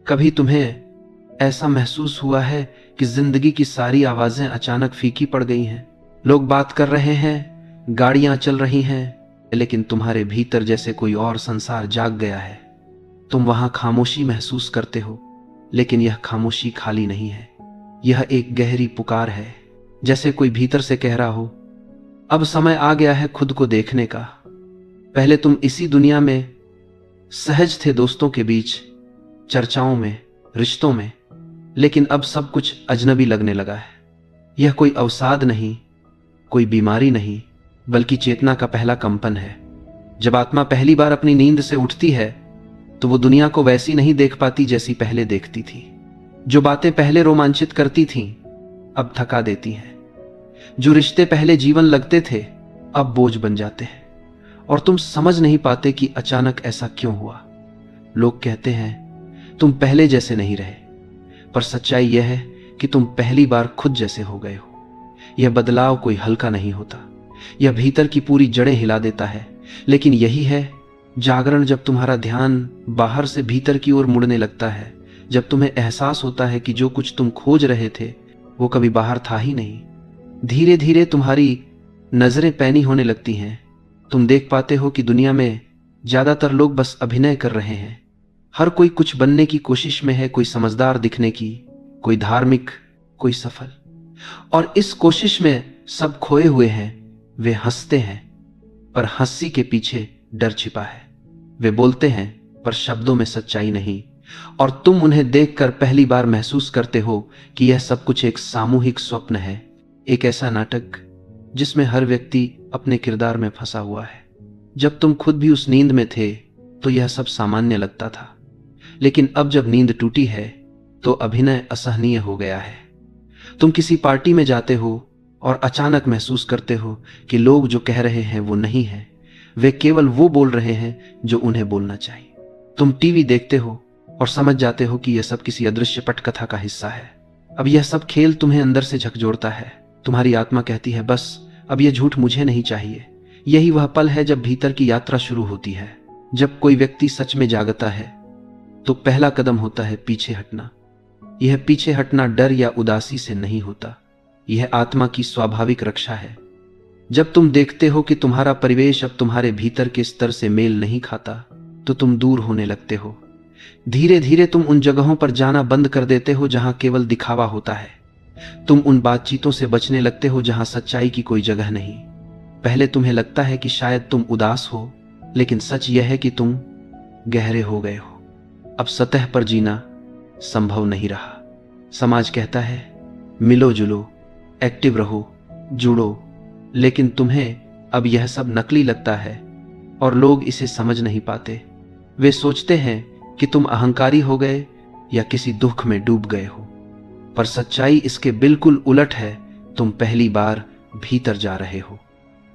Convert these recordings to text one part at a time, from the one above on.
कभी तुम्हें ऐसा महसूस हुआ है कि जिंदगी की सारी आवाजें अचानक फीकी पड़ गई हैं? लोग बात कर रहे हैं, गाड़ियां चल रही हैं, लेकिन तुम्हारे भीतर जैसे कोई और संसार जाग गया है। तुम वहां खामोशी महसूस करते हो, लेकिन यह खामोशी खाली नहीं है। यह एक गहरी पुकार है, जैसे कोई भीतर से कह रहा हो, अब समय आ गया है खुद को देखने का। पहले तुम इसी दुनिया में सहज थे, दोस्तों के बीच, चर्चाओं में, रिश्तों में, लेकिन अब सब कुछ अजनबी लगने लगा है। यह कोई अवसाद नहीं, कोई बीमारी नहीं, बल्कि चेतना का पहला कंपन है। जब आत्मा पहली बार अपनी नींद से उठती है तो वो दुनिया को वैसी नहीं देख पाती जैसी पहले देखती थी। जो बातें पहले रोमांचित करती थीं अब थका देती हैं। जो रिश्ते पहले जीवन लगते थे अब बोझ बन जाते हैं, और तुम समझ नहीं पाते कि अचानक ऐसा क्यों हुआ। लोग कहते हैं तुम पहले जैसे नहीं रहे, पर सच्चाई यह है कि तुम पहली बार खुद जैसे हो गए हो। यह बदलाव कोई हल्का नहीं होता, यह भीतर की पूरी जड़ें हिला देता है। लेकिन यही है जागरण, जब तुम्हारा ध्यान बाहर से भीतर की ओर मुड़ने लगता है, जब तुम्हें एहसास होता है कि जो कुछ तुम खोज रहे थे वो कभी बाहर था ही नहीं। धीरे धीरे तुम्हारी नजरें पैनी होने लगती हैं। तुम देख पाते हो कि दुनिया में ज्यादातर लोग बस अभिनय कर रहे हैं। हर कोई कुछ बनने की कोशिश में है, कोई समझदार दिखने की, कोई धार्मिक, कोई सफल, और इस कोशिश में सब खोए हुए हैं। वे हंसते हैं, पर हंसी के पीछे डर छिपा है। वे बोलते हैं, पर शब्दों में सच्चाई नहीं। और तुम उन्हें देखकर पहली बार महसूस करते हो कि यह सब कुछ एक सामूहिक स्वप्न है, एक ऐसा नाटक जिसमें हर व्यक्ति अपने किरदार में फंसा हुआ है। जब तुम खुद भी उस नींद में थे तो यह सब सामान्य लगता था, लेकिन अब जब नींद टूटी है तो अभिनय असहनीय हो गया है। तुम किसी पार्टी में जाते हो और अचानक महसूस करते हो कि लोग जो कह रहे हैं वो नहीं है, वे केवल वो बोल रहे हैं जो उन्हें बोलना चाहिए। तुम टीवी देखते हो और समझ जाते हो कि यह सब किसी अदृश्य पटकथा का हिस्सा है। अब यह सब खेल तुम्हें अंदर से झकझोरता है। तुम्हारी आत्मा कहती है, बस अब यह झूठ मुझे नहीं चाहिए। यही वह पल है जब भीतर की यात्रा शुरू होती है। जब कोई व्यक्ति सच में जागता है तो पहला कदम होता है पीछे हटना। यह पीछे हटना डर या उदासी से नहीं होता, यह आत्मा की स्वाभाविक रक्षा है। जब तुम देखते हो कि तुम्हारा परिवेश अब तुम्हारे भीतर के स्तर से मेल नहीं खाता तो तुम दूर होने लगते हो। धीरे धीरे तुम उन जगहों पर जाना बंद कर देते हो जहां केवल दिखावा होता है। तुम उन बातचीतों से बचने लगते हो जहां सच्चाई की कोई जगह नहीं। पहले तुम्हें लगता है कि शायद तुम उदास हो, लेकिन सच यह है कि तुम गहरे हो गए हो। अब सतह पर जीना संभव नहीं रहा। समाज कहता है मिलो जुलो, एक्टिव रहो, जुड़ो, लेकिन तुम्हें अब यह सब नकली लगता है और लोग इसे समझ नहीं पाते। वे सोचते हैं कि तुम अहंकारी हो गए या किसी दुख में डूब गए हो, पर सच्चाई इसके बिल्कुल उलट है। तुम पहली बार भीतर जा रहे हो।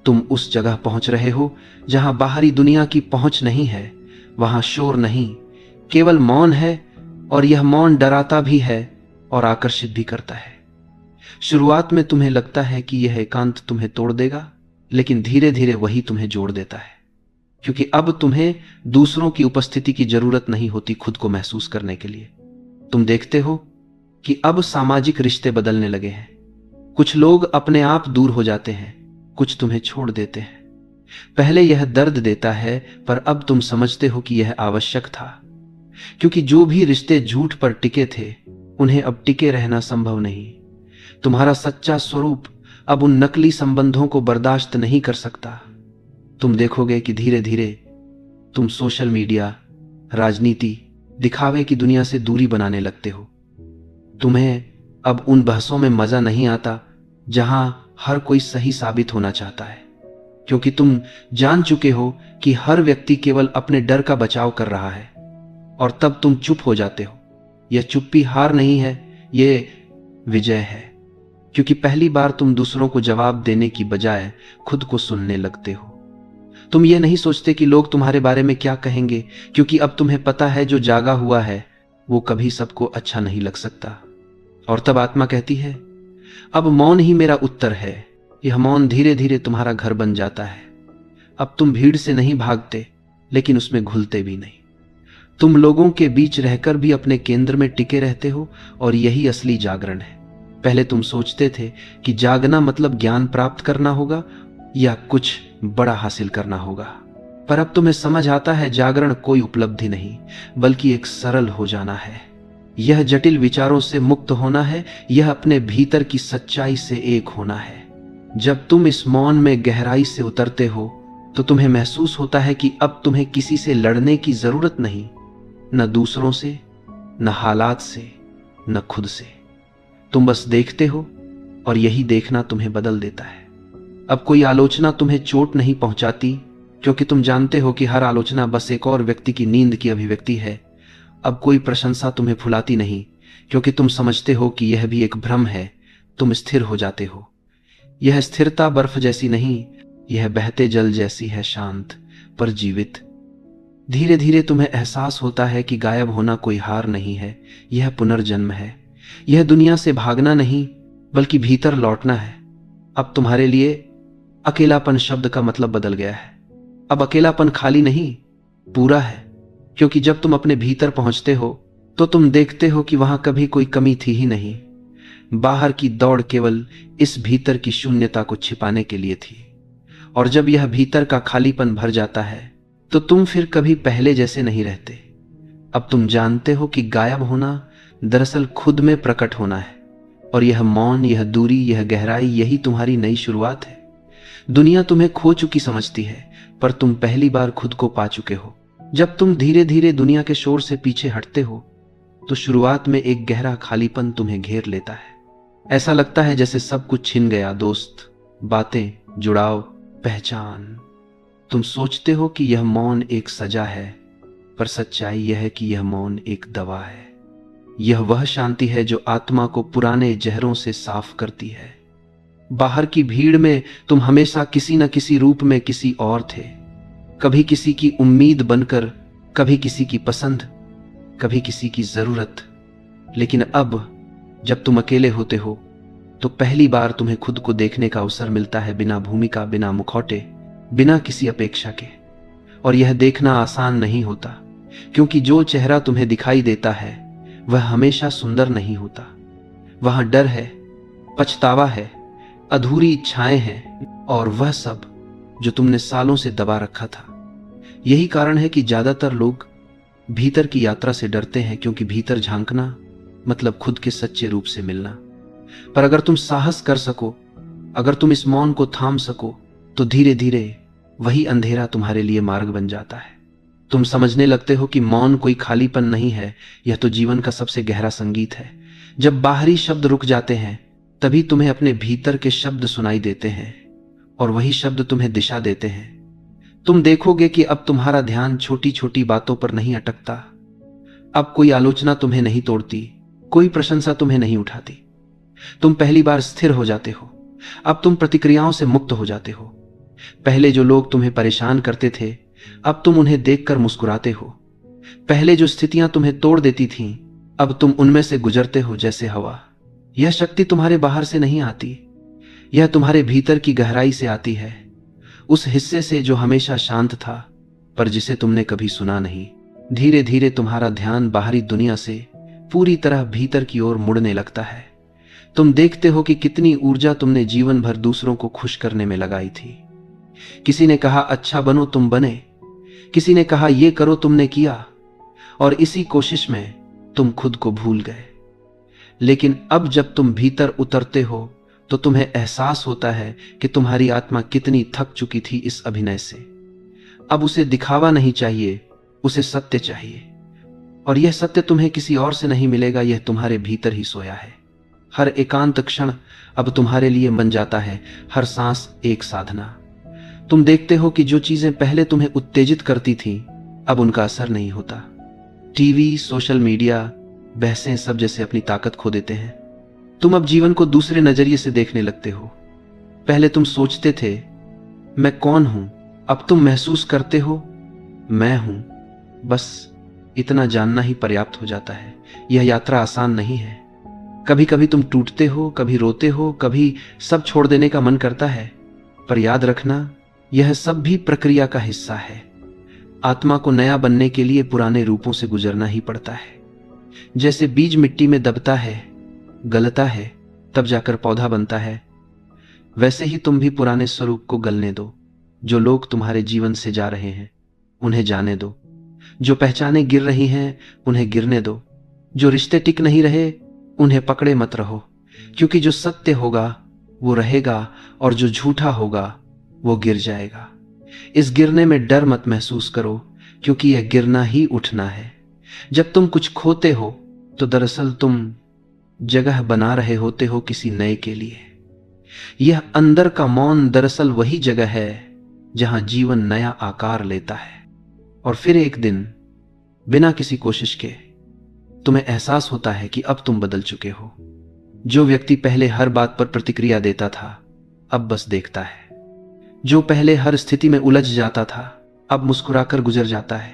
तुम उस जगह पहुंच रहे हो जहां बाहरी दुनिया की पहुंच नहीं है। वहां शोर नहीं, केवल मौन है, और यह मौन डराता भी है और आकर्षित भी करता है। शुरुआत में तुम्हें लगता है कि यह एकांत तुम्हें तोड़ देगा, लेकिन धीरे धीरे वही तुम्हें जोड़ देता है, क्योंकि अब तुम्हें दूसरों की उपस्थिति की जरूरत नहीं होती खुद को महसूस करने के लिए। तुम देखते हो कि अब सामाजिक रिश्ते बदलने लगे हैं। कुछ लोग अपने आप दूर हो जाते हैं, कुछ तुम्हें छोड़ देते हैं। पहले यह दर्द देता है, पर अब तुम समझते हो कि यह आवश्यक था, क्योंकि जो भी रिश्ते झूठ पर टिके थे उन्हें अब टिके रहना संभव नहीं। तुम्हारा सच्चा स्वरूप अब उन नकली संबंधों को बर्दाश्त नहीं कर सकता। तुम देखोगे कि धीरे धीरे तुम सोशल मीडिया, राजनीति, दिखावे की दुनिया से दूरी बनाने लगते हो। तुम्हें अब उन बहसों में मजा नहीं आता जहां हर कोई सही साबित होना चाहता है, क्योंकि तुम जान चुके हो कि हर व्यक्ति केवल अपने डर का बचाव कर रहा है। और तब तुम चुप हो जाते हो। यह चुप्पी हार नहीं है, यह विजय है, क्योंकि पहली बार तुम दूसरों को जवाब देने की बजाय खुद को सुनने लगते हो। तुम ये नहीं सोचते कि लोग तुम्हारे बारे में क्या कहेंगे, क्योंकि अब तुम्हें पता है जो जागा हुआ है वो कभी सबको अच्छा नहीं लग सकता। और तब आत्मा कहती है, अब मौन ही मेरा उत्तर है। यह मौन धीरे धीरे तुम्हारा घर बन जाता है। अब तुम भीड़ से नहीं भागते, लेकिन उसमें घुलते भी नहीं। तुम लोगों के बीच रहकर भी अपने केंद्र में टिके रहते हो, और यही असली जागरण है। पहले तुम सोचते थे कि जागना मतलब ज्ञान प्राप्त करना होगा या कुछ बड़ा हासिल करना होगा, पर अब तुम्हें समझ आता है जागरण कोई उपलब्धि नहीं, बल्कि एक सरल हो जाना है। यह जटिल विचारों से मुक्त होना है, यह अपने भीतर की सच्चाई से एक होना है। जब तुम इस मौन में गहराई से उतरते हो तो तुम्हें महसूस होता है कि अब तुम्हें किसी से लड़ने की जरूरत नहीं, न दूसरों से, न हालात से, न खुद से। तुम बस देखते हो, और यही देखना तुम्हें बदल देता है। अब कोई आलोचना तुम्हें चोट नहीं पहुंचाती, क्योंकि तुम जानते हो कि हर आलोचना बस एक और व्यक्ति की नींद की अभिव्यक्ति है। अब कोई प्रशंसा तुम्हें फुलाती नहीं, क्योंकि तुम समझते हो कि यह भी एक भ्रम है। तुम स्थिर हो जाते हो। यह स्थिरता बर्फ जैसी नहीं, यह बहते जल जैसी है, शांत पर जीवित। धीरे धीरे तुम्हें एहसास होता है कि गायब होना कोई हार नहीं है, यह पुनर्जन्म है। यह दुनिया से भागना नहीं, बल्कि भीतर लौटना है। अब तुम्हारे लिए अकेलापन शब्द का मतलब बदल गया है। अब अकेलापन खाली नहीं, पूरा है, क्योंकि जब तुम अपने भीतर पहुंचते हो तो तुम देखते हो कि वहां कभी कोई कमी थी ही नहीं। बाहर की दौड़ केवल इस भीतर की शून्यता को छिपाने के लिए थी। और जब यह भीतर का खालीपन भर जाता है तो तुम फिर कभी पहले जैसे नहीं रहते। अब तुम जानते हो कि गायब होना दरअसल खुद में प्रकट होना है, और यह मौन, यह दूरी, यह गहराई, यही तुम्हारी नई शुरुआत है। दुनिया तुम्हें खो चुकी समझती है, पर तुम पहली बार खुद को पा चुके हो। जब तुम धीरे धीरे दुनिया के शोर से पीछे हटते हो तो शुरुआत में एक गहरा खालीपन तुम्हें घेर लेता है। ऐसा लगता है जैसे सब कुछ छिन गया, दोस्त, बातें, जुड़ाव, पहचान। तुम सोचते हो कि यह मौन एक सजा है, पर सच्चाई यह है कि यह मौन एक दवा है। यह वह शांति है जो आत्मा को पुराने जहरों से साफ करती है। बाहर की भीड़ में तुम हमेशा किसी न किसी रूप में किसी और थे, कभी किसी की उम्मीद बनकर, कभी किसी की पसंद, कभी किसी की जरूरत। लेकिन अब जब तुम अकेले होते हो तो पहली बार तुम्हें खुद को देखने का अवसर मिलता है, बिना भूमिका, बिना मुखौटे, बिना किसी अपेक्षा के। और यह देखना आसान नहीं होता, क्योंकि जो चेहरा तुम्हें दिखाई देता है वह हमेशा सुंदर नहीं होता। वहां डर है, पछतावा है, अधूरी इच्छाएं हैं, और वह सब जो तुमने सालों से दबा रखा था। यही कारण है कि ज्यादातर लोग भीतर की यात्रा से डरते हैं, क्योंकि भीतर झांकना मतलब खुद के सच्चे रूप से मिलना। पर अगर तुम साहस कर सको, अगर तुम इस मौन को थाम सको, तो धीरे धीरे वही अंधेरा तुम्हारे लिए मार्ग बन जाता है। तुम समझने लगते हो कि मौन कोई खालीपन नहीं है, यह तो जीवन का सबसे गहरा संगीत है। जब बाहरी शब्द रुक जाते हैं तभी तुम्हें अपने भीतर के शब्द सुनाई देते हैं, और वही शब्द तुम्हें दिशा देते हैं। तुम देखोगे कि अब तुम्हारा ध्यान छोटी छोटी बातों पर नहीं अटकता। अब कोई आलोचना तुम्हें नहीं तोड़ती, कोई प्रशंसा तुम्हें नहीं उठाती। तुम पहली बार स्थिर हो जाते हो। अब तुम प्रतिक्रियाओं से मुक्त हो जाते हो। पहले जो लोग तुम्हें परेशान करते थे, अब तुम उन्हें देखकर मुस्कुराते हो। पहले जो स्थितियां तुम्हें तोड़ देती थीं, अब तुम उनमें से गुजरते हो जैसे हवा। यह शक्ति तुम्हारे बाहर से नहीं आती, यह तुम्हारे भीतर की गहराई से आती है, उस हिस्से से जो हमेशा शांत था, पर जिसे तुमने कभी सुना नहीं। धीरे धीरे तुम्हारा ध्यान बाहरी दुनिया से पूरी तरह भीतर की ओर मुड़ने लगता है। तुम देखते हो कि कितनी ऊर्जा तुमने जीवन भर दूसरों को खुश करने में लगाई थी। किसी ने कहा अच्छा बनो, तुम बने। किसी ने कहा ये करो, तुमने किया। और इसी कोशिश में तुम खुद को भूल गए। लेकिन अब जब तुम भीतर उतरते हो तो तुम्हें एहसास होता है कि तुम्हारी आत्मा कितनी थक चुकी थी इस अभिनय से। अब उसे दिखावा नहीं चाहिए, उसे सत्य चाहिए। और यह सत्य तुम्हें किसी और से नहीं मिलेगा, यह तुम्हारे भीतर ही सोया है। हर एकांत क्षण अब तुम्हारे लिए बन जाता है, हर सांस एक साधना। तुम देखते हो कि जो चीजें पहले तुम्हें उत्तेजित करती थीं, अब उनका असर नहीं होता। टीवी, सोशल मीडिया, बहसें सब जैसे अपनी ताकत खो देते हैं। तुम अब जीवन को दूसरे नजरिए से देखने लगते हो। पहले तुम सोचते थे मैं कौन हूं, अब तुम महसूस करते हो मैं हूं। बस इतना जानना ही पर्याप्त हो जाता है। यह यात्रा आसान नहीं है। कभी कभी तुम टूटते हो, कभी रोते हो, कभी सब छोड़ देने का मन करता है। पर याद रखना, यह सब भी प्रक्रिया का हिस्सा है। आत्मा को नया बनने के लिए पुराने रूपों से गुजरना ही पड़ता है। जैसे बीज मिट्टी में दबता है, गलता है, तब जाकर पौधा बनता है, वैसे ही तुम भी पुराने स्वरूप को गलने दो। जो लोग तुम्हारे जीवन से जा रहे हैं उन्हें जाने दो। जो पहचाने गिर रही हैं उन्हें गिरने दो। जो रिश्ते टिक नहीं रहे उन्हें पकड़े मत रहो, क्योंकि जो सत्य होगा वो रहेगा और जो झूठा होगा वो गिर जाएगा। इस गिरने में डर मत महसूस करो, क्योंकि यह गिरना ही उठना है। जब तुम कुछ खोते हो तो दरअसल तुम जगह बना रहे होते हो किसी नए के लिए। यह अंदर का मौन दरअसल वही जगह है जहां जीवन नया आकार लेता है। और फिर एक दिन बिना किसी कोशिश के तुम्हें एहसास होता है कि अब तुम बदल चुके हो। जो व्यक्ति पहले हर बात पर प्रतिक्रिया देता था अब बस देखता है। जो पहले हर स्थिति में उलझ जाता था अब मुस्कुराकर गुजर जाता है।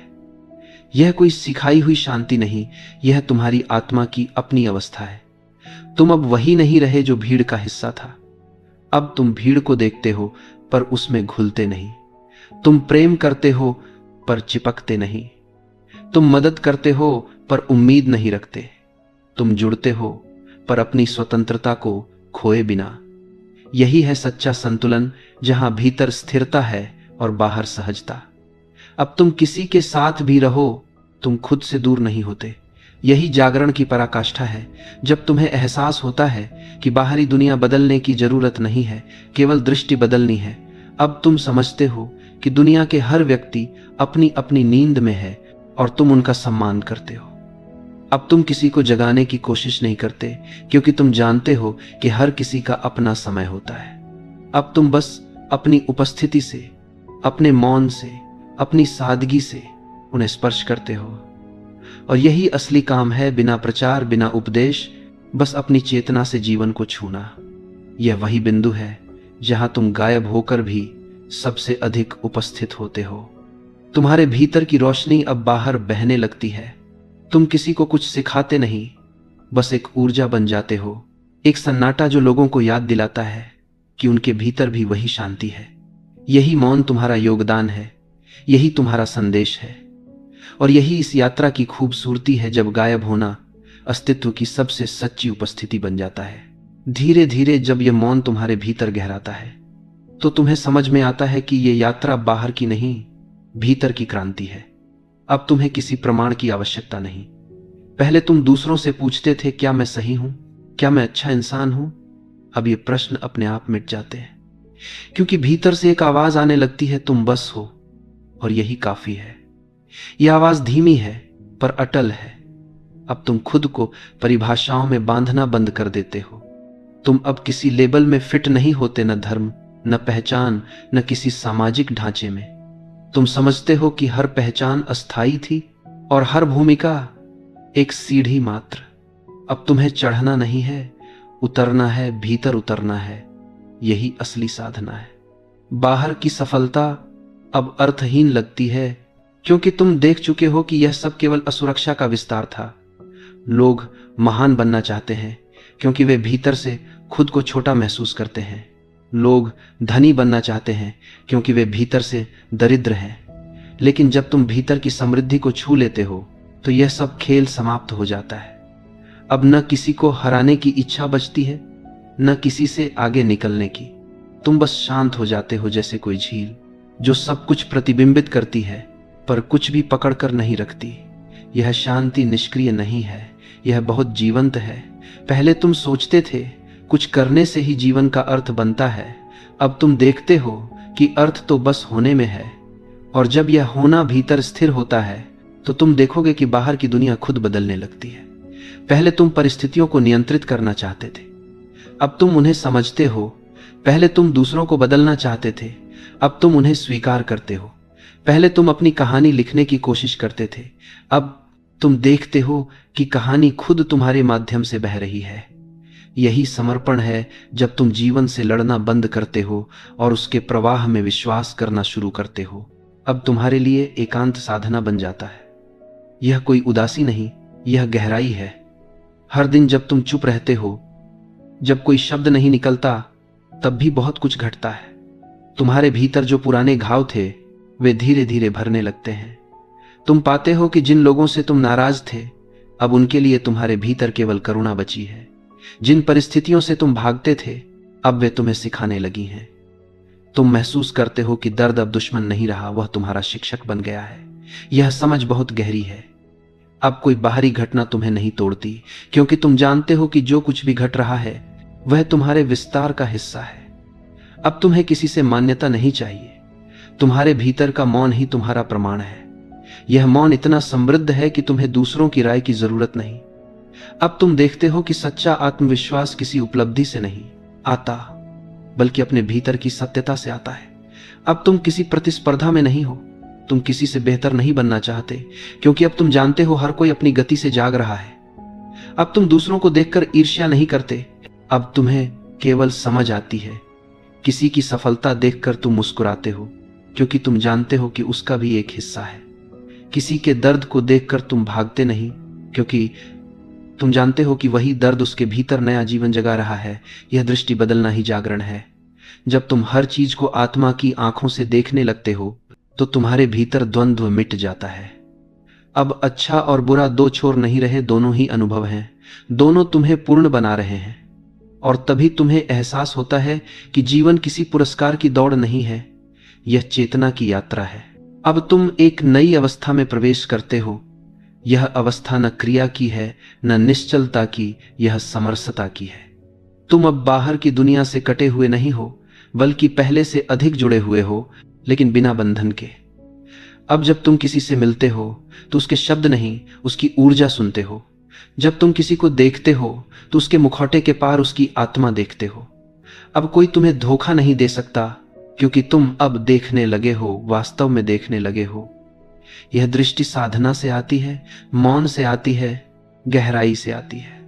यह कोई सिखाई हुई शांति नहीं, यह तुम्हारी आत्मा की अपनी अवस्था है। तुम अब वही नहीं रहे जो भीड़ का हिस्सा था। अब तुम भीड़ को देखते हो पर उसमें घुलते नहीं। तुम प्रेम करते हो पर चिपकते नहीं। तुम मदद करते हो पर उम्मीद नहीं रखते। तुम जुड़ते हो पर अपनी स्वतंत्रता को खोए बिना। यही है सच्चा संतुलन, जहां भीतर स्थिरता है और बाहर सहजता। अब तुम किसी के साथ भी रहो, तुम खुद से दूर नहीं होते। यही जागरण की पराकाष्ठा है, जब तुम्हें एहसास होता है कि बाहरी दुनिया बदलने की जरूरत नहीं है, केवल दृष्टि बदलनी है। अब तुम समझते हो कि दुनिया के हर व्यक्ति अपनी अपनी नींद में है और तुम उनका सम्मान करते हो। अब तुम किसी को जगाने की कोशिश नहीं करते, क्योंकि तुम जानते हो कि हर किसी का अपना समय होता है। अब तुम बस अपनी उपस्थिति से, अपने मौन से, अपनी सादगी से उन्हें स्पर्श करते हो। और यही असली काम है, बिना प्रचार, बिना उपदेश, बस अपनी चेतना से जीवन को छूना। यह वही बिंदु है जहां तुम गायब होकर भी सबसे अधिक उपस्थित होते हो। तुम्हारे भीतर की रोशनी अब बाहर बहने लगती है। तुम किसी को कुछ सिखाते नहीं, बस एक ऊर्जा बन जाते हो, एक सन्नाटा जो लोगों को याद दिलाता है कि उनके भीतर भी वही शांति है। यही मौन तुम्हारा योगदान है, यही तुम्हारा संदेश है। और यही इस यात्रा की खूबसूरती है, जब गायब होना अस्तित्व की सबसे सच्ची उपस्थिति बन जाता है। धीरे धीरे जब यह मौन तुम्हारे भीतर गहराता है तो तुम्हें समझ में आता है कि यह यात्रा बाहर की नहीं, भीतर की क्रांति है। अब तुम्हें किसी प्रमाण की आवश्यकता नहीं। पहले तुम दूसरों से पूछते थे, क्या मैं सही हूं, क्या मैं अच्छा इंसान हूं? अब ये प्रश्न अपने आप मिट जाते हैं, क्योंकि भीतर से एक आवाज आने लगती है, तुम बस हो और यही काफी है। यह आवाज धीमी है पर अटल है। अब तुम खुद को परिभाषाओं में बांधना बंद कर देते हो। तुम अब किसी लेबल में फिट नहीं होते, न धर्म, न पहचान, न किसी सामाजिक ढांचे में। तुम समझते हो कि हर पहचान अस्थाई थी और हर भूमिका एक सीढ़ी मात्र। अब तुम्हें चढ़ना नहीं है, उतरना है, भीतर उतरना है। यही असली साधना है। बाहर की सफलता अब अर्थहीन लगती है, क्योंकि तुम देख चुके हो कि यह सब केवल असुरक्षा का विस्तार था। लोग महान बनना चाहते हैं क्योंकि वे भीतर से खुद को छोटा महसूस करते हैं। लोग धनी बनना चाहते हैं क्योंकि वे भीतर से दरिद्र हैं। लेकिन जब तुम भीतर की समृद्धि को छू लेते हो तो यह सब खेल समाप्त हो जाता है। अब न किसी को हराने की इच्छा बचती है, न किसी से आगे निकलने की। तुम बस शांत हो जाते हो, जैसे कोई झील जो सब कुछ प्रतिबिंबित करती है पर कुछ भी पकड़ कर नहीं रखती। यह शांति निष्क्रिय नहीं है, यह बहुत जीवंत है। पहले तुम सोचते थे कुछ करने से ही जीवन का अर्थ बनता है। अब तुम देखते हो कि अर्थ तो बस होने में है। और जब यह होना भीतर स्थिर होता है तो तुम देखोगे कि बाहर की दुनिया खुद बदलने लगती है। पहले तुम परिस्थितियों को नियंत्रित करना चाहते थे, अब तुम उन्हें समझते हो। पहले तुम दूसरों को बदलना चाहते थे, अब तुम उन्हें स्वीकार करते हो। पहले तुम अपनी कहानी लिखने की कोशिश करते थे, अब तुम देखते हो कि कहानी खुद तुम्हारे माध्यम से बह रही है। यही समर्पण है, जब तुम जीवन से लड़ना बंद करते हो और उसके प्रवाह में विश्वास करना शुरू करते हो। अब तुम्हारे लिए एकांत साधना बन जाता है। यह कोई उदासी नहीं, यह गहराई है। हर दिन जब तुम चुप रहते हो, जब कोई शब्द नहीं निकलता, तब भी बहुत कुछ घटता है। तुम्हारे भीतर जो पुराने घाव थे वे धीरे धीरे भरने लगते हैं। तुम पाते हो कि जिन लोगों से तुम नाराज थे, अब उनके लिए तुम्हारे भीतर केवल करुणा बची है। जिन परिस्थितियों से तुम भागते थे, अब वे तुम्हें सिखाने लगी हैं। तुम महसूस करते हो कि दर्द अब दुश्मन नहीं रहा, वह तुम्हारा शिक्षक बन गया है। यह समझ बहुत गहरी है। अब कोई बाहरी घटना तुम्हें नहीं तोड़ती, क्योंकि तुम जानते हो कि जो कुछ भी घट रहा है वह तुम्हारे विस्तार का हिस्सा है। अब तुम्हें किसी से मान्यता नहीं चाहिए। तुम्हारे भीतर का मौन ही तुम्हारा प्रमाण है। यह मौन इतना समृद्ध है कि तुम्हें दूसरों की राय की जरूरत नहीं। अब तुम देखते हो कि सच्चा आत्मविश्वास किसी उपलब्धि से नहीं आता, बल्कि अपने भीतर की सत्यता से आता है। अब तुम किसी प्रतिस्पर्धा में नहीं हो। तुम किसी से बेहतर नहीं बनना चाहते, क्योंकि अब तुम जानते हो हर कोई अपनी गति से जाग रहा है। अब तुम दूसरों को देखकर ईर्ष्या नहीं करते। अब तुम्हें केवल समझ आती है। किसी की सफलता देखकर तुम मुस्कुराते हो, क्योंकि तुम जानते हो कि उसका भी एक हिस्सा है। किसी के दर्द को देखकर तुम भागते नहीं, क्योंकि तुम जानते हो कि वही दर्द उसके भीतर नया जीवन जगा रहा है। यह दृष्टि बदलना ही जागरण है। जब तुम हर चीज को आत्मा की आंखों से देखने लगते हो, तो तुम्हारे भीतर द्वंद्व मिट जाता है। अब अच्छा और बुरा दो छोर नहीं रहे, दोनों ही अनुभव हैं। दोनों तुम्हें पूर्ण बना रहे हैं। और तभी तुम्हें एहसास होता है कि जीवन किसी पुरस्कार की दौड़ नहीं है, यह चेतना की यात्रा है। अब तुम एक नई अवस्था में प्रवेश करते हो। यह अवस्था न क्रिया की है, न निश्चलता की, यह समरसता की है। तुम अब बाहर की दुनिया से कटे हुए नहीं हो, बल्कि पहले से अधिक जुड़े हुए हो, लेकिन बिना बंधन के। अब जब तुम किसी से मिलते हो तो उसके शब्द नहीं, उसकी ऊर्जा सुनते हो। जब तुम किसी को देखते हो तो उसके मुखौटे के पार उसकी आत्मा देखते हो। अब कोई तुम्हें धोखा नहीं दे सकता, क्योंकि तुम अब देखने लगे हो, वास्तव में देखने लगे हो। यह दृष्टि साधना से आती है, मौन से आती है, गहराई से आती है।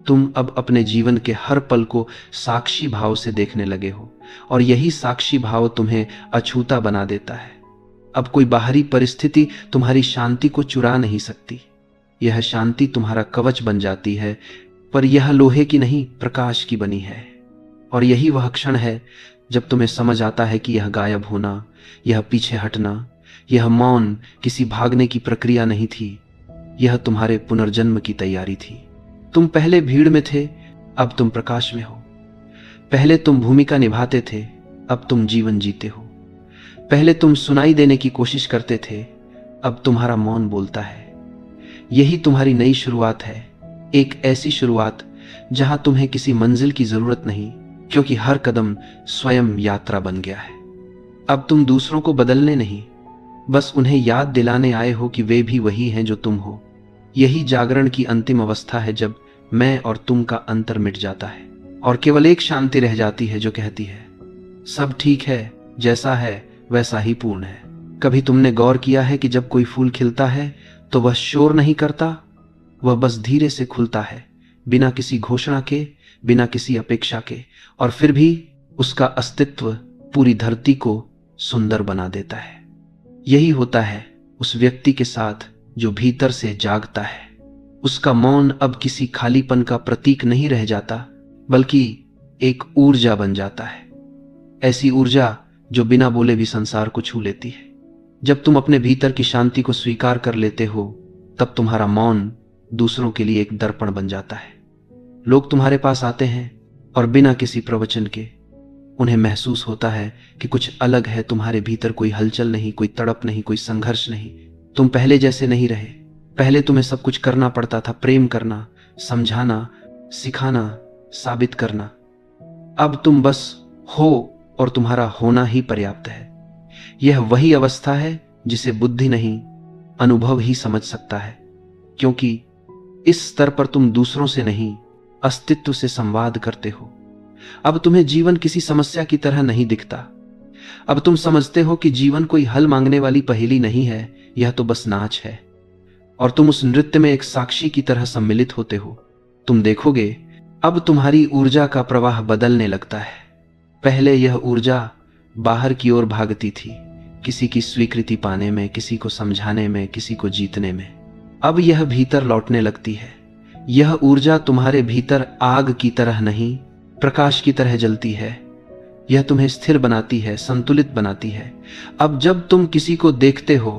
तुम अब अपने जीवन के हर पल को साक्षी भाव से देखने लगे हो, और यही साक्षी भाव तुम्हें अछूता बना देता है। अब कोई बाहरी परिस्थिति तुम्हारी शांति को चुरा नहीं सकती। यह शांति तुम्हारा कवच बन जाती है, पर यह लोहे की नहीं, प्रकाश की बनी है। और यही वह क्षण है जब तुम्हें समझ आता है कि यह गायब होना, यह पीछे हटना, यह मौन किसी भागने की प्रक्रिया नहीं थी, यह तुम्हारे पुनर्जन्म की तैयारी थी। तुम पहले भीड़ में थे, अब तुम प्रकाश में हो। पहले तुम भूमिका निभाते थे, अब तुम जीवन जीते हो। पहले तुम सुनाई देने की कोशिश करते थे, अब तुम्हारा मौन बोलता है। यही तुम्हारी नई शुरुआत है, एक ऐसी शुरुआत जहां तुम्हें किसी मंजिल की जरूरत नहीं, क्योंकि हर कदम स्वयं यात्रा बन गया है। अब तुम दूसरों को बदलने नहीं, बस उन्हें याद दिलाने आए हो कि वे भी वही हैं जो तुम हो। यही जागरण की अंतिम अवस्था है, जब मैं और तुम का अंतर मिट जाता है और केवल एक शांति रह जाती है जो कहती है, सब ठीक है, जैसा है वैसा ही पूर्ण है। कभी तुमने गौर किया है कि जब कोई फूल खिलता है तो वह शोर नहीं करता, वह बस धीरे से खुलता है, बिना किसी घोषणा के, बिना किसी अपेक्षा के, और फिर भी उसका अस्तित्व पूरी धरती को सुंदर बना देता है। यही होता है उस व्यक्ति के साथ जो भीतर से जागता है। उसका मौन अब किसी खालीपन का प्रतीक नहीं रह जाता, बल्कि एक ऊर्जा बन जाता है। ऐसी ऊर्जा जो बिना बोले भी संसार को छू लेती है। जब तुम अपने भीतर की शांति को स्वीकार कर लेते हो, तब तुम्हारा मौन दूसरों के लिए एक दर्पण बन जाता है। लोग तुम्हारे पास आते हैं और बिना किसी प्रवचन के उन्हें महसूस होता है कि कुछ अलग है। तुम्हारे भीतर कोई हलचल नहीं, कोई तड़प नहीं, कोई संघर्ष नहीं। तुम पहले जैसे नहीं रहे। पहले तुम्हें सब कुछ करना पड़ता था, प्रेम करना, समझाना, सिखाना, साबित करना। अब तुम बस हो और तुम्हारा होना ही पर्याप्त है। यह वही अवस्था है जिसे बुद्धि नहीं, अनुभव ही समझ सकता है, क्योंकि इस स्तर पर तुम दूसरों से नहीं, अस्तित्व से संवाद करते हो। अब तुम्हें जीवन किसी समस्या की तरह नहीं दिखता। अब तुम समझते हो कि जीवन कोई हल मांगने वाली पहेली नहीं है, यह तो बस नाच है। और तुम उस नृत्य में एक साक्षी की तरह सम्मिलित होते हो। तुम देखोगे अब तुम्हारी ऊर्जा का प्रवाह बदलने लगता है। पहले यह ऊर्जा बाहर की ओर भागती थी, किसी की स्वीकृति पाने में, किसी को समझाने में, किसी को जीतने में। अब यह भीतर लौटने लगती है। यह ऊर्जा तुम्हारे भीतर आग की तरह नहीं, प्रकाश की तरह जलती है। यह तुम्हें स्थिर बनाती है, संतुलित बनाती है। अब जब तुम किसी को देखते हो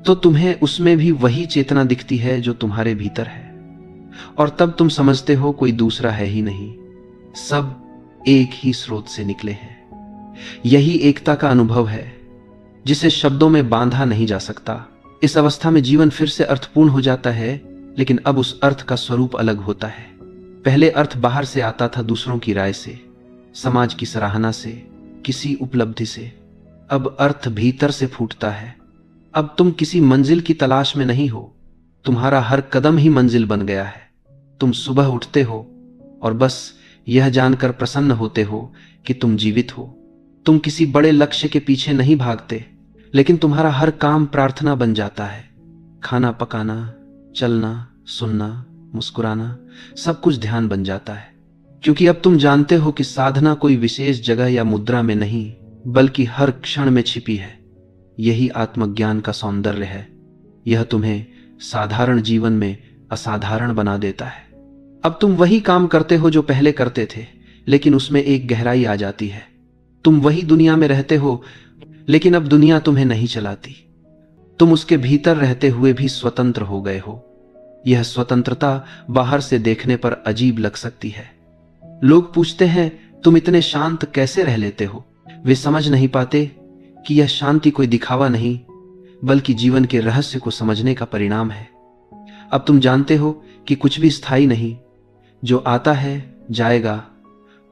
तो तुम्हें उसमें भी वही चेतना दिखती है जो तुम्हारे भीतर है, और तब तुम समझते हो कोई दूसरा है ही नहीं, सब एक ही स्रोत से निकले हैं। यही एकता का अनुभव है जिसे शब्दों में बांधा नहीं जा सकता। इस अवस्था में जीवन फिर से अर्थपूर्ण हो जाता है, लेकिन अब उस अर्थ का स्वरूप अलग होता है। पहले अर्थ बाहर से आता था, दूसरों की राय से, समाज की सराहना से, किसी उपलब्धि से। अब अर्थ भीतर से फूटता है। अब तुम किसी मंजिल की तलाश में नहीं हो, तुम्हारा हर कदम ही मंजिल बन गया है। तुम सुबह उठते हो और बस यह जानकर प्रसन्न होते हो कि तुम जीवित हो। तुम किसी बड़े लक्ष्य के पीछे नहीं भागते, लेकिन तुम्हारा हर काम प्रार्थना बन जाता है। खाना पकाना, चलना, सुनना, मुस्कुराना, सब कुछ ध्यान बन जाता है, क्योंकि अब तुम जानते हो कि साधना कोई विशेष जगह या मुद्रा में नहीं, बल्कि हर क्षण में छिपी है। यही आत्मज्ञान का सौंदर्य है। यह तुम्हें साधारण जीवन में असाधारण बना देता है। अब तुम वही काम करते हो जो पहले करते थे, लेकिन उसमें एक गहराई आ जाती है। तुम वही दुनिया में रहते हो, लेकिन अब दुनिया तुम्हें नहीं चलाती। तुम उसके भीतर रहते हुए भी स्वतंत्र हो गए हो। यह स्वतंत्रता बाहर से देखने पर अजीब लग सकती है। लोग पूछते हैं, तुम इतने शांत कैसे रह लेते हो? वे समझ नहीं पाते कि यह शांति कोई दिखावा नहीं, बल्कि जीवन के रहस्य को समझने का परिणाम है। अब तुम जानते हो कि कुछ भी स्थायी नहीं, जो आता है जाएगा,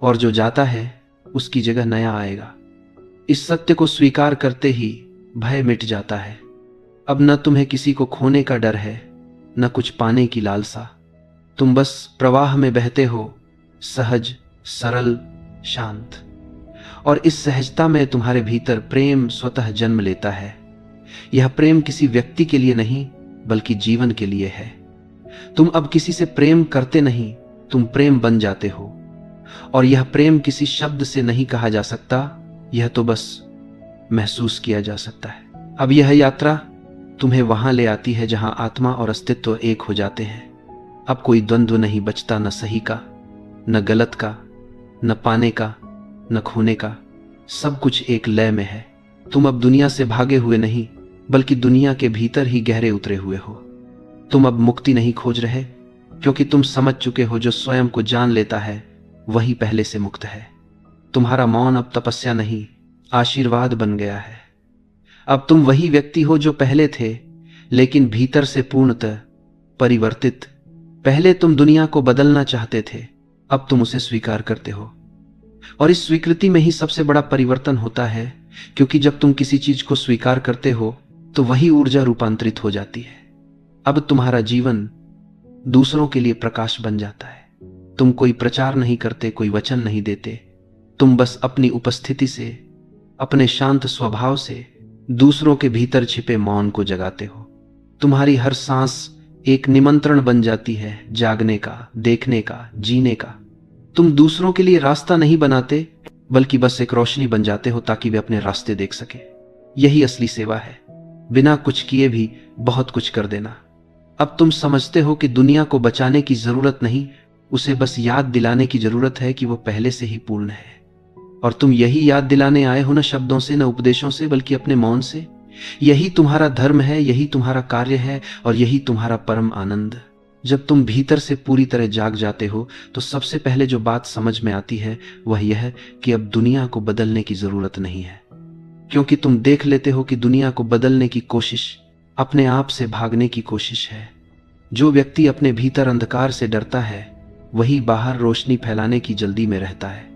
और जो जाता है उसकी जगह नया आएगा। इस सत्य को स्वीकार करते ही भय मिट जाता है। अब न तुम्हें किसी को खोने का डर है, न कुछ पाने की लालसा। तुम बस प्रवाह में बहते हो, सहज, सरल, शांत। और इस सहजता में तुम्हारे भीतर प्रेम स्वतः जन्म लेता है। यह प्रेम किसी व्यक्ति के लिए नहीं, बल्कि जीवन के लिए है। तुम अब किसी से प्रेम करते नहीं, तुम प्रेम बन जाते हो। और यह प्रेम किसी शब्द से नहीं कहा जा सकता, यह तो बस महसूस किया जा सकता है। अब यह यात्रा तुम्हें वहां ले आती है जहां आत्मा और अस्तित्व एक हो जाते हैं। अब कोई द्वंद्व नहीं बचता, न सही का, न गलत का, न पाने का, न खोने का। सब कुछ एक लय में है। तुम अब दुनिया से भागे हुए नहीं, बल्कि दुनिया के भीतर ही गहरे उतरे हुए हो। तुम अब मुक्ति नहीं खोज रहे, क्योंकि तुम समझ चुके हो, जो स्वयं को जान लेता है वही पहले से मुक्त है। तुम्हारा मौन अब तपस्या नहीं, आशीर्वाद बन गया है। अब तुम वही व्यक्ति हो जो पहले थे, लेकिन भीतर से पूर्णतः परिवर्तित। पहले तुम दुनिया को बदलना चाहते थे, अब तुम उसे स्वीकार करते हो। और इस स्वीकृति में ही सबसे बड़ा परिवर्तन होता है, क्योंकि जब तुम किसी चीज को स्वीकार करते हो तो वही ऊर्जा रूपांतरित हो जाती है। अब तुम्हारा जीवन दूसरों के लिए प्रकाश बन जाता है। तुम कोई प्रचार नहीं करते, कोई वचन नहीं देते। तुम बस अपनी उपस्थिति से, अपने शांत स्वभाव से दूसरों के भीतर छिपे मौन को जगाते हो। तुम्हारी हर सांस एक निमंत्रण बन जाती है, जागने का, देखने का, जीने का। तुम दूसरों के लिए रास्ता नहीं बनाते, बल्कि बस एक रोशनी बन जाते हो, ताकि वे अपने रास्ते देख सके। यही असली सेवा है, बिना कुछ किए भी बहुत कुछ कर देना। अब तुम समझते हो कि दुनिया को बचाने की जरूरत नहीं, उसे बस याद दिलाने की जरूरत है कि वो पहले से ही पूर्ण है। और तुम यही याद दिलाने आए हो, न शब्दों से, न उपदेशों से, बल्कि अपने मौन से। यही तुम्हारा धर्म है, यही तुम्हारा कार्य है, और यही तुम्हारा परम आनंद। जब तुम भीतर से पूरी तरह जाग जाते हो, तो सबसे पहले जो बात समझ में आती है वह यह है कि अब दुनिया को बदलने की जरूरत नहीं है, क्योंकि तुम देख लेते हो कि दुनिया को बदलने की कोशिश अपने आप से भागने की कोशिश है। जो व्यक्ति अपने भीतर अंधकार से डरता है, वही बाहर रोशनी फैलाने की जल्दी में रहता है।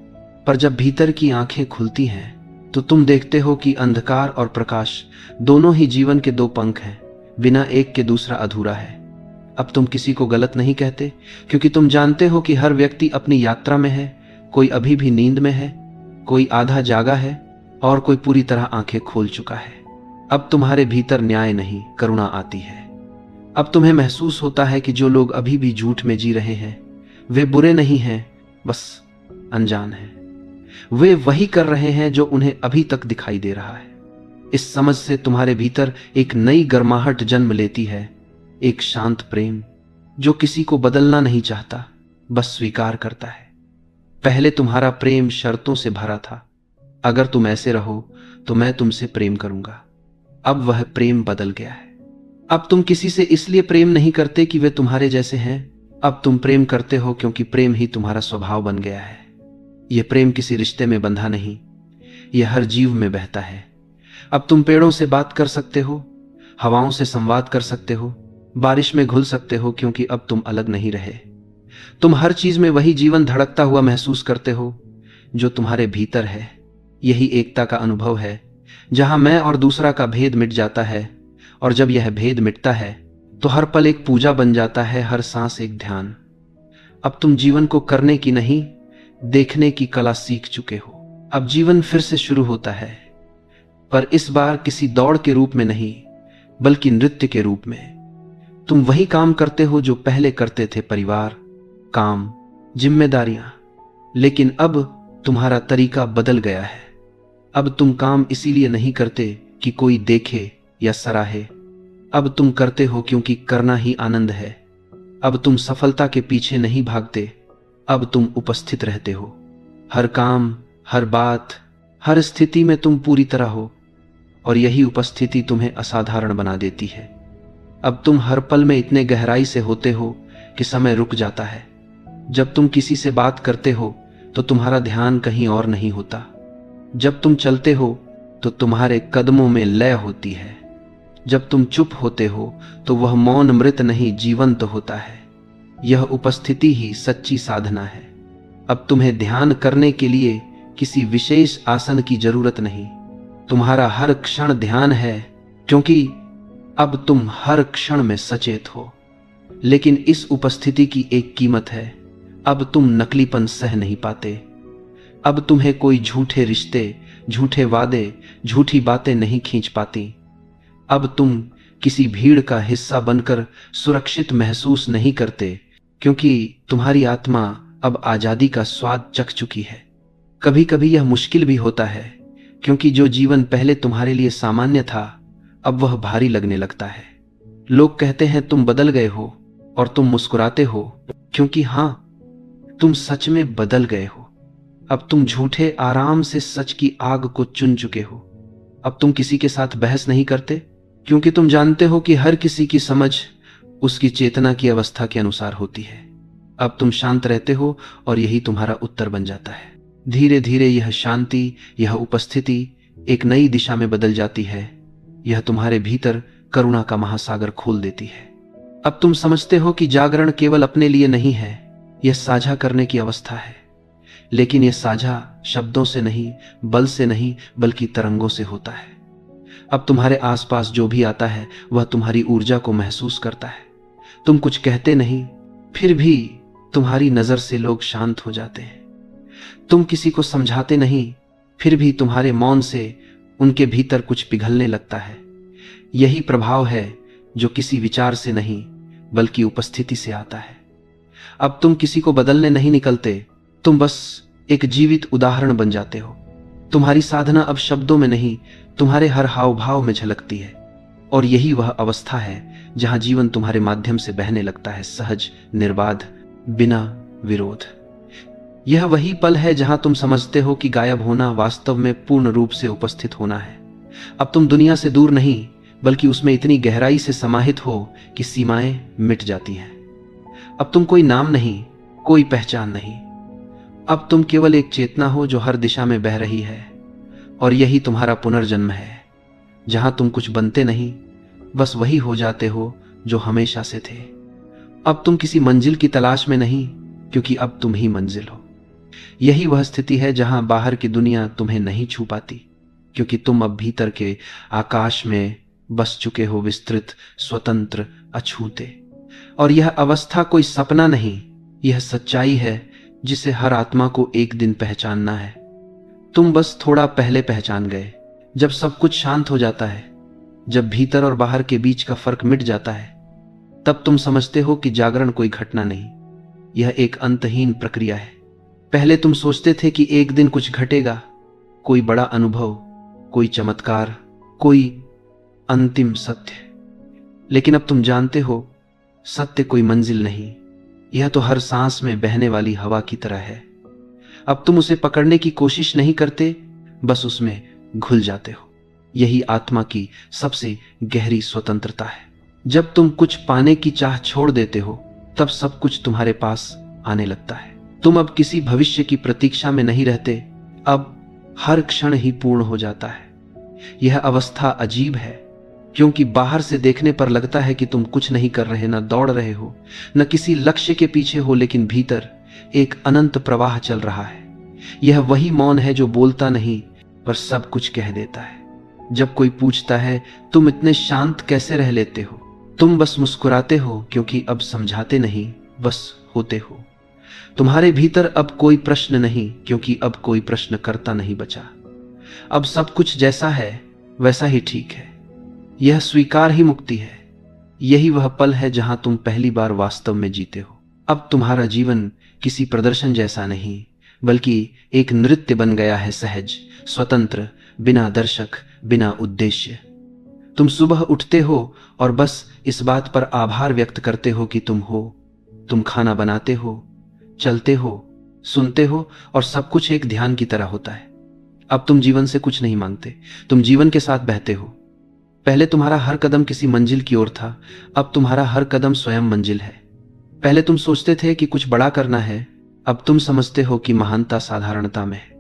पर जब भीतर की आंखें खुलती हैं, तो तुम देखते हो कि अंधकार और प्रकाश दोनों ही जीवन के दो पंख हैं। बिना एक के दूसरा अधूरा है। अब तुम किसी को गलत नहीं कहते, क्योंकि तुम जानते हो कि हर व्यक्ति अपनी यात्रा में है। कोई अभी भी नींद में है, कोई आधा जागा है, और कोई पूरी तरह आंखें खोल चुका है। अब तुम्हारे भीतर न्याय नहीं, करुणा आती है। अब तुम्हें महसूस होता है कि जो लोग अभी भी झूठ में जी रहे हैं, वे बुरे नहीं हैं, बस अनजान हैं। वे वही कर रहे हैं जो उन्हें अभी तक दिखाई दे रहा है। इस समझ से तुम्हारे भीतर एक नई गर्माहट जन्म लेती है, एक शांत प्रेम जो किसी को बदलना नहीं चाहता, बस स्वीकार करता है। पहले तुम्हारा प्रेम शर्तों से भरा था। अगर तुम ऐसे रहो तो मैं तुमसे प्रेम करूंगा। अब वह प्रेम बदल गया है। अब तुम किसी से इसलिए प्रेम नहीं करते कि वे तुम्हारे जैसे हैं। अब तुम प्रेम करते हो क्योंकि प्रेम ही तुम्हारा स्वभाव बन गया है। यह प्रेम किसी रिश्ते में बंधा नहीं, यह हर जीव में बहता है। अब तुम पेड़ों से बात कर सकते हो, हवाओं से संवाद कर सकते हो, बारिश में घुल सकते हो, क्योंकि अब तुम अलग नहीं रहे। तुम हर चीज में वही जीवन धड़कता हुआ महसूस करते हो जो तुम्हारे भीतर है। यही एकता का अनुभव है, जहां मैं और दूसरा का भेद मिट जाता है। और जब यह भेद मिटता है तो हर पल एक पूजा बन जाता है, हर सांस एक ध्यान। अब तुम जीवन को करने की नहीं, देखने की कला सीख चुके हो। अब जीवन फिर से शुरू होता है, पर इस बार किसी दौड़ के रूप में नहीं, बल्कि नृत्य के रूप में। तुम वही काम करते हो जो पहले करते थे, परिवार, काम, जिम्मेदारियां। लेकिन अब तुम्हारा तरीका बदल गया है। अब तुम काम इसीलिए नहीं करते कि कोई देखे या सराहे। अब तुम करते हो क्योंकि करना ही आनंद है। अब तुम सफलता के पीछे नहीं भागते, अब तुम उपस्थित रहते हो। हर काम, हर बात, हर स्थिति में तुम पूरी तरह हो, और यही उपस्थिति तुम्हें असाधारण बना देती है। अब तुम हर पल में इतने गहराई से होते हो कि समय रुक जाता है। जब तुम किसी से बात करते हो तो तुम्हारा ध्यान कहीं और नहीं होता। जब तुम चलते हो तो तुम्हारे कदमों में लय होती है। जब तुम चुप होते हो तो वह मौन मृत नहीं, जीवंत होता है। यह उपस्थिति ही सच्ची साधना है। अब तुम्हें ध्यान करने के लिए किसी विशेष आसन की जरूरत नहीं। तुम्हारा हर क्षण ध्यान है, क्योंकि अब तुम हर क्षण में सचेत हो। लेकिन इस उपस्थिति की एक कीमत है। अब तुम नकलीपन सह नहीं पाते। अब तुम्हें कोई झूठे रिश्ते, झूठे वादे, झूठी बातें नहीं खींच पाती। अब तुम किसी भीड़ का हिस्सा बनकर सुरक्षित महसूस नहीं करते, क्योंकि तुम्हारी आत्मा अब आजादी का स्वाद चख चुकी है। कभी कभी यह मुश्किल भी होता है, क्योंकि जो जीवन पहले तुम्हारे लिए सामान्य था, अब वह भारी लगने लगता है। लोग कहते हैं तुम बदल गए हो, और तुम मुस्कुराते हो, क्योंकि हां, तुम सच में बदल गए हो। अब तुम झूठे आराम से सच की आग को चुन चुके हो। अब तुम किसी के साथ बहस नहीं करते, क्योंकि तुम जानते हो कि हर किसी की समझ उसकी चेतना की अवस्था के अनुसार होती है। अब तुम शांत रहते हो, और यही तुम्हारा उत्तर बन जाता है। धीरे धीरे यह शांति, यह उपस्थिति एक नई दिशा में बदल जाती है। यह तुम्हारे भीतर करुणा का महासागर खोल देती है। अब तुम समझते हो कि जागरण केवल अपने लिए नहीं है, यह साझा करने की अवस्था है। लेकिन यह साझा शब्दों से नहीं, बल से नहीं, बल्कि तरंगों से होता है। अब तुम्हारे आसपास जो भी आता है वह तुम्हारी ऊर्जा को महसूस करता है। तुम कुछ कहते नहीं, फिर भी तुम्हारी नजर से लोग शांत हो जाते हैं। तुम किसी को समझाते नहीं, फिर भी तुम्हारे मौन से उनके भीतर कुछ पिघलने लगता है। यही प्रभाव है जो किसी विचार से नहीं, बल्कि उपस्थिति से आता है। अब तुम किसी को बदलने नहीं निकलते, तुम बस एक जीवित उदाहरण बन जाते हो। तुम्हारी साधना अब शब्दों में नहीं, तुम्हारे हर हाव भाव में झलकती है। और यही वह अवस्था है जहां जीवन तुम्हारे माध्यम से बहने लगता है, सहज, निर्बाध, बिना विरोध। यह वही पल है जहां तुम समझते हो कि गायब होना वास्तव में पूर्ण रूप से उपस्थित होना है। अब तुम दुनिया से दूर नहीं, बल्कि उसमें इतनी गहराई से समाहित हो कि सीमाएं मिट जाती हैं। अब तुम कोई नाम नहीं, कोई पहचान नहीं। अब तुम केवल एक चेतना हो जो हर दिशा में बह रही है। और यही तुम्हारा पुनर्जन्म है, जहां तुम कुछ बनते नहीं, बस वही हो जाते हो जो हमेशा से थे। अब तुम किसी मंजिल की तलाश में नहीं, क्योंकि अब तुम ही मंजिल हो। यही वह स्थिति है जहां बाहर की दुनिया तुम्हें नहीं छू पाती, क्योंकि तुम अब भीतर के आकाश में बस चुके हो, विस्तृत, स्वतंत्र, अछूते। और यह अवस्था कोई सपना नहीं, यह सच्चाई है जिसे हर आत्मा को एक दिन पहचानना है। तुम बस थोड़ा पहले पहचान गए, जब सब कुछ शांत हो जाता है, जब भीतर और बाहर के बीच का फर्क मिट जाता है। तब तुम समझते हो कि जागरण कोई घटना नहीं, यह एक अंतहीन प्रक्रिया है। पहले तुम सोचते थे कि एक दिन कुछ घटेगा, कोई बड़ा अनुभव, कोई चमत्कार, कोई अंतिम सत्य। लेकिन अब तुम जानते हो, सत्य कोई मंजिल नहीं, यह तो हर सांस में बहने वाली हवा की तरह है। अब तुम उसे पकड़ने की कोशिश नहीं करते, बस उसमें घुल जाते हो। यही आत्मा की सबसे गहरी स्वतंत्रता है। जब तुम कुछ पाने की चाह छोड़ देते हो तब सब कुछ तुम्हारे पास आने लगता है। तुम अब किसी भविष्य की प्रतीक्षा में नहीं रहते, अब हर क्षण ही पूर्ण हो जाता है। यह अवस्था अजीब है क्योंकि बाहर से देखने पर लगता है कि तुम कुछ नहीं कर रहे, न दौड़ रहे हो, न किसी लक्ष्य के पीछे हो, लेकिन भीतर एक अनंत प्रवाह चल रहा है। यह वही मौन है जो बोलता नहीं पर सब कुछ कह देता है। जब कोई पूछता है तुम इतने शांत कैसे रह लेते हो, तुम बस मुस्कुराते हो क्योंकि अब समझाते नहीं, बस होते हो। तुम्हारे भीतर अब कोई प्रश्न नहीं क्योंकि अब कोई प्रश्न करता नहीं बचा। अब सब कुछ जैसा है वैसा ही ठीक है। यह स्वीकार ही मुक्ति है। यही वह पल है जहां तुम पहली बार वास्तव में जीते हो। अब तुम्हारा जीवन किसी प्रदर्शन जैसा नहीं बल्कि एक नृत्य बन गया है, सहज, स्वतंत्र, बिना दर्शक, बिना उद्देश्य। तुम सुबह उठते हो और बस इस बात पर आभार व्यक्त करते हो कि तुम हो। तुम खाना बनाते हो, चलते हो, सुनते हो और सब कुछ एक ध्यान की तरह होता है। अब तुम जीवन से कुछ नहीं मांगते, तुम जीवन के साथ बहते हो। पहले तुम्हारा हर कदम किसी मंजिल की ओर था, अब तुम्हारा हर कदम स्वयं मंजिल है। पहले तुम सोचते थे कि कुछ बड़ा करना है, अब तुम समझते हो कि महानता साधारणता में है।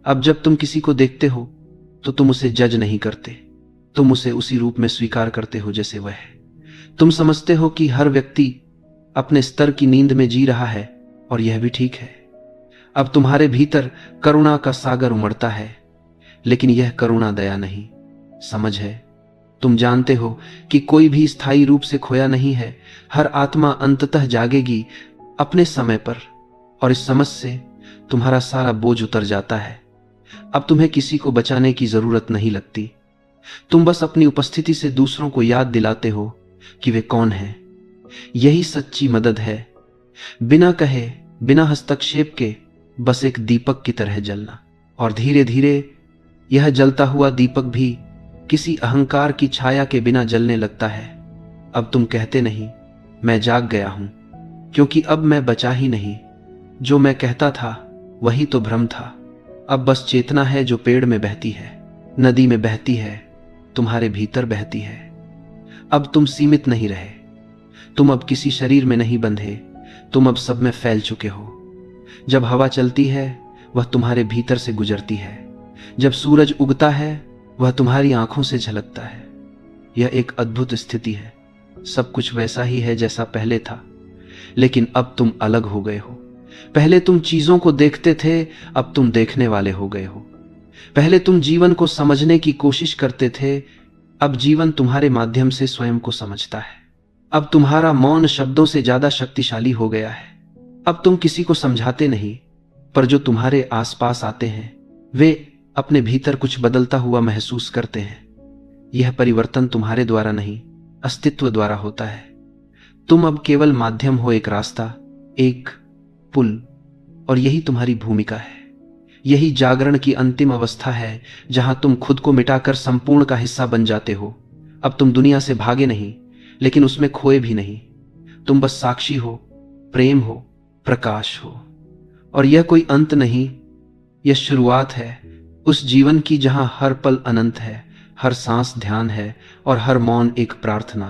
अब जब तुम किसी को देखते हो तो तुम उसे जज नहीं करते, तुम उसे उसी रूप में स्वीकार करते हो जैसे वह है। तुम समझते हो कि हर व्यक्ति अपने स्तर की नींद में जी रहा है और यह भी ठीक है। अब तुम्हारे भीतर करुणा का सागर उमड़ता है, लेकिन यह करुणा दया नहीं, समझ है। तुम जानते हो कि कोई भी स्थायी रूप से खोया नहीं है, हर आत्मा अंततः जागेगी अपने समय पर, और इस समझ से तुम्हारा सारा बोझ उतर जाता है। अब तुम्हें किसी को बचाने की जरूरत नहीं लगती, तुम बस अपनी उपस्थिति से दूसरों को याद दिलाते हो कि वे कौन हैं। यही सच्ची मदद है, बिना कहे, बिना हस्तक्षेप के, बस एक दीपक की तरह जलना। और धीरे धीरे यह जलता हुआ दीपक भी किसी अहंकार की छाया के बिना जलने लगता है। अब तुम कहते नहीं मैं जाग गया हूं, क्योंकि अब मैं बचा ही नहीं। जो मैं कहता था वही तो भ्रम था। अब बस चेतना है जो पेड़ में बहती है, नदी में बहती है, तुम्हारे भीतर बहती है। अब तुम सीमित नहीं रहे, तुम अब किसी शरीर में नहीं बंधे, तुम अब सब में फैल चुके हो। जब हवा चलती है वह तुम्हारे भीतर से गुजरती है, जब सूरज उगता है वह तुम्हारी आंखों से झलकता है। यह एक अद्भुत स्थिति है। सब कुछ वैसा ही है जैसा पहले था, लेकिन अब तुम अलग हो गए हो। पहले तुम चीजों को देखते थे, अब तुम देखने वाले हो गए हो। पहले तुम जीवन को समझने की कोशिश करते थे, अब जीवन तुम्हारे माध्यम से स्वयं को समझता है। अब तुम्हारा मौन शब्दों से ज्यादा शक्तिशाली हो गया है। अब तुम किसी को समझाते नहीं, पर जो तुम्हारे आसपास आते हैं वे अपने भीतर कुछ बदलता हुआ महसूस करते हैं। यह परिवर्तन तुम्हारे द्वारा नहीं, अस्तित्व द्वारा होता है। तुम अब केवल माध्यम हो, एक रास्ता, एक पुल, और यही तुम्हारी भूमिका है। यही जागरण की अंतिम अवस्था है जहां तुम खुद को मिटाकर संपूर्ण का हिस्सा बन जाते हो। अब तुम दुनिया से भागे नहीं, लेकिन उसमें खोए भी नहीं। तुम बस साक्षी हो, प्रेम हो, प्रकाश हो। और यह कोई अंत नहीं, यह शुरुआत है उस जीवन की जहां हर पल अनंत है, हर सांस ध्यान है और हर मौन एक प्रार्थना।